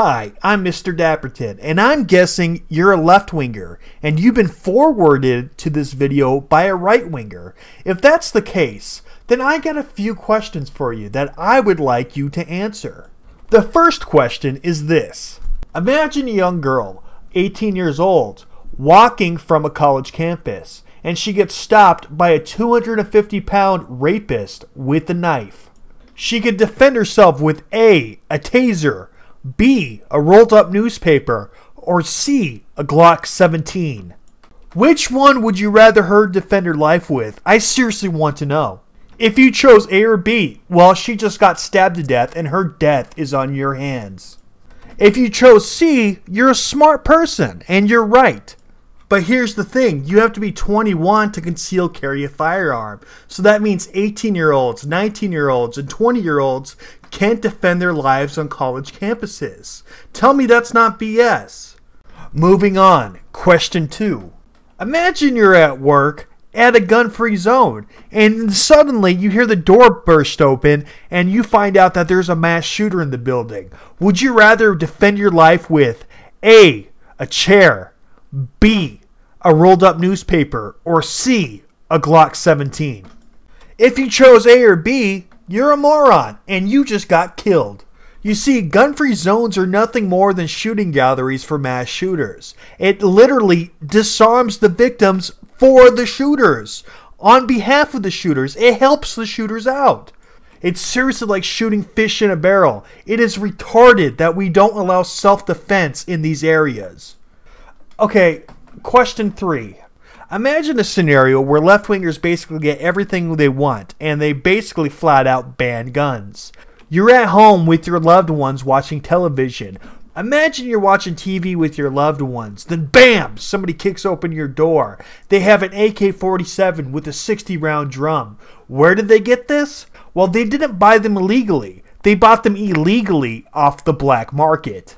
Hi, I'm Mr. Dapperton, and I'm guessing you're a left-winger, and you've been forwarded to this video by a right-winger. If that's the case, then I got a few questions for you that I would like you to answer. The first question is this. Imagine a young girl, 18 years old, walking from a college campus, and she gets stopped by a 250-pound rapist with a knife. She could defend herself with A, a taser, B, a rolled up newspaper, or C, a Glock 17. Which one would you rather her defend her life with? I seriously want to know. If you chose A or B, well, she just got stabbed to death and her death is on your hands. If you chose C, you're a smart person and you're right. But here's the thing, you have to be 21 to conceal carry a firearm. So that means 18-year-olds, 19-year-olds, and 20-year-olds can't defend their lives on college campuses. Tell me that's not BS. Moving on, question 2. Imagine you're at work at a gun-free zone, and suddenly you hear the door burst open and you find out that there's a mass shooter in the building. Would you rather defend your life with A, a chair, B, a rolled up newspaper, or C, a Glock 17? If you chose A or B, you're a moron and you just got killed. You see, gun-free zones are nothing more than shooting galleries for mass shooters. It literally disarms the victims for the shooters. On behalf of the shooters, it helps the shooters out. It's seriously like shooting fish in a barrel. It is retarded that we don't allow self-defense in these areas. Okay, question 3. Imagine a scenario where left-wingers basically get everything they want and they basically flat out ban guns. You're at home with your loved ones watching television. Imagine you're watching TV with your loved ones. Then bam! Somebody kicks open your door. They have an AK-47 with a 60-round drum. Where did they get this? Well, they didn't buy them illegally. They bought them illegally off the black market.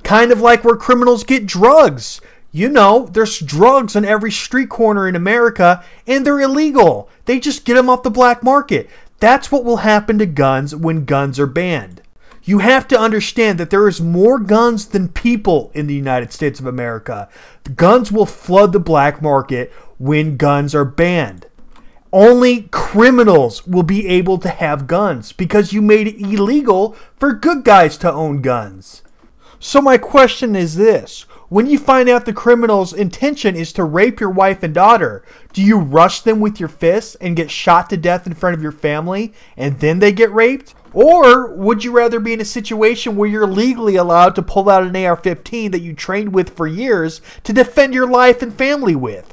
Kind of like where criminals get drugs. You know, there's drugs on every street corner in America, and they're illegal. They just get them off the black market. That's what will happen to guns when guns are banned. You have to understand that there is more guns than people in the United States of America. The guns will flood the black market when guns are banned. Only criminals will be able to have guns because you made it illegal for good guys to own guns. So my question is this. When you find out the criminal's intention is to rape your wife and daughter, do you rush them with your fists and get shot to death in front of your family and then they get raped? Or would you rather be in a situation where you're legally allowed to pull out an AR-15 that you trained with for years to defend your life and family with?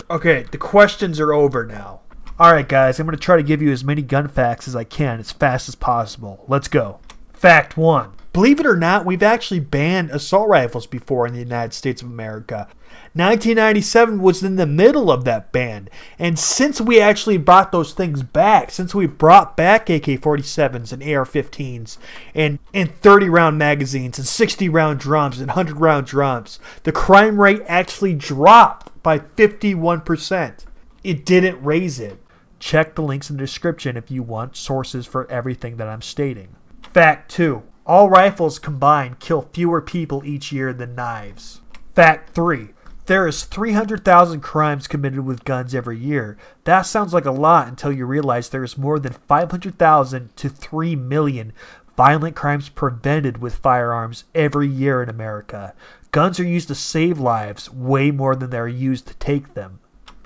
Okay, the questions are over now. Alright guys, I'm going to try to give you as many gun facts as I can as fast as possible. Let's go. Fact 1. Believe it or not, we've actually banned assault rifles before in the United States of America. 1997 was in the middle of that ban. And since we actually brought those things back, since we brought back AK-47s and AR-15s and 30-round magazines and 60-round drums and 100-round drums, the crime rate actually dropped by 51%. It didn't raise it. Check the links in the description if you want sources for everything that I'm stating. Fact 2. All rifles combined kill fewer people each year than knives. Fact 3. There is 300,000 crimes committed with guns every year. That sounds like a lot until you realize there is more than 500,000 to 3 million violent crimes prevented with firearms every year in America. Guns are used to save lives way more than they are used to take them.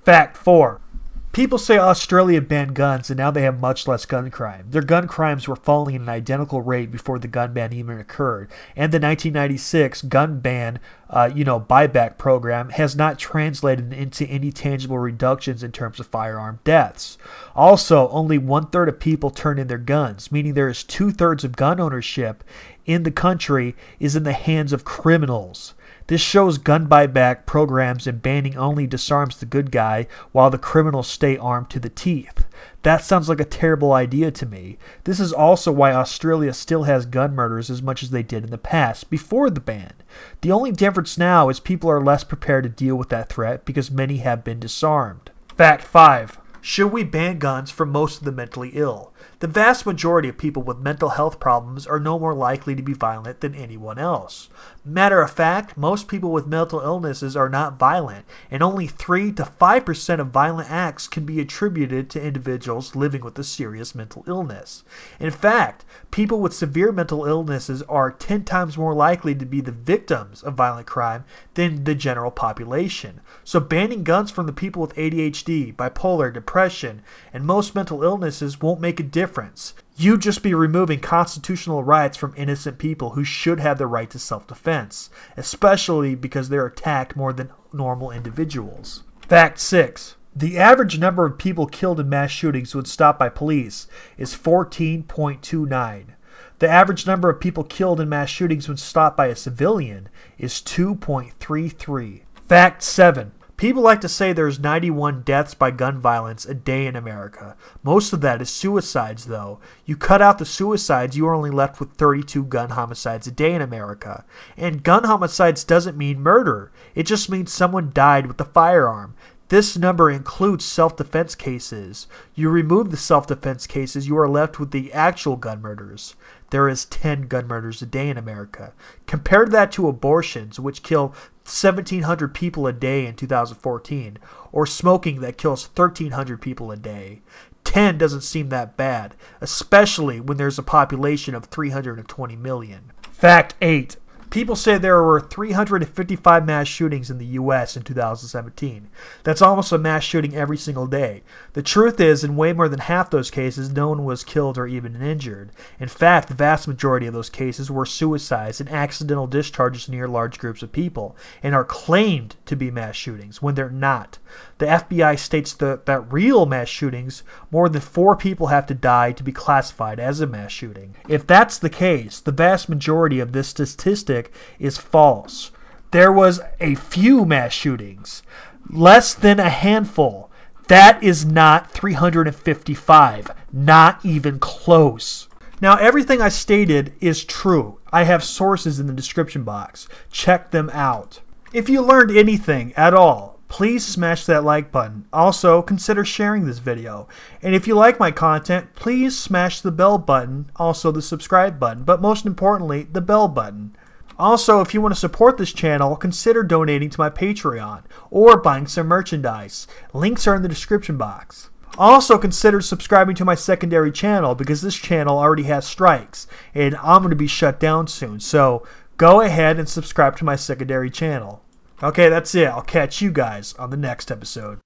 Fact 4. People say Australia banned guns and now they have much less gun crime. Their gun crimes were falling at an identical rate before the gun ban even occurred. And the 1996 gun ban, buyback program has not translated into any tangible reductions in terms of firearm deaths. Also, only 1/3 of people turn in their guns, meaning there is 2/3 of gun ownership in the country is in the hands of criminals. This shows gun buyback programs and banning only disarms the good guy while the criminals stay armed to the teeth. That sounds like a terrible idea to me. This is also why Australia still has gun murders as much as they did in the past, before the ban. The only difference now is people are less prepared to deal with that threat because many have been disarmed. Fact 5. Should we ban guns for most of the mentally ill? The vast majority of people with mental health problems are no more likely to be violent than anyone else. Matter of fact, most people with mental illnesses are not violent, and only 3 to 5% of violent acts can be attributed to individuals living with a serious mental illness. In fact, people with severe mental illnesses are 10 times more likely to be the victims of violent crime than the general population. So banning guns from the people with ADHD, bipolar, depression, and most mental illnesses won't make a difference. You'd just be removing constitutional rights from innocent people who should have the right to self-defense, especially because they're attacked more than normal individuals. Fact 6. The average number of people killed in mass shootings when stopped by police is 14.29. The average number of people killed in mass shootings when stopped by a civilian is 2.33. Fact 7. People like to say there's 91 deaths by gun violence a day in America. Most of that is suicides, though. You cut out the suicides, you are only left with 32 gun homicides a day in America. And gun homicides doesn't mean murder. It just means someone died with a firearm. This number includes self-defense cases. You remove the self-defense cases, you are left with the actual gun murders. There is 10 gun murders a day in America. Compare that to abortions, which kill 1,700 people a day in 2014, or smoking that kills 1,300 people a day. 10 doesn't seem that bad, especially when there's a population of 320 million. Fact 8. People say there were 355 mass shootings in the U.S. in 2017. That's almost a mass shooting every single day. The truth is, in way more than half those cases, no one was killed or even injured. In fact, the vast majority of those cases were suicides and accidental discharges near large groups of people, and are claimed to be mass shootings when they're not. The FBI states that real mass shootings, more than 4 people have to die to be classified as a mass shooting. If that's the case, the vast majority of this statistic is false. There was a few mass shootings, less than a handful. That is not 355, not even close. Now, everything I stated is true. I have sources in the description box. Check them out. If you learned anything at all, please smash that like button. Also, consider sharing this video. And if you like my content, please smash the bell button, also the subscribe button, but most importantly, the bell button. Also, if you want to support this channel, consider donating to my Patreon or buying some merchandise. Links are in the description box. Also, consider subscribing to my secondary channel because this channel already has strikes and I'm going to be shut down soon. So go ahead and subscribe to my secondary channel. Okay, that's it. I'll catch you guys on the next episode.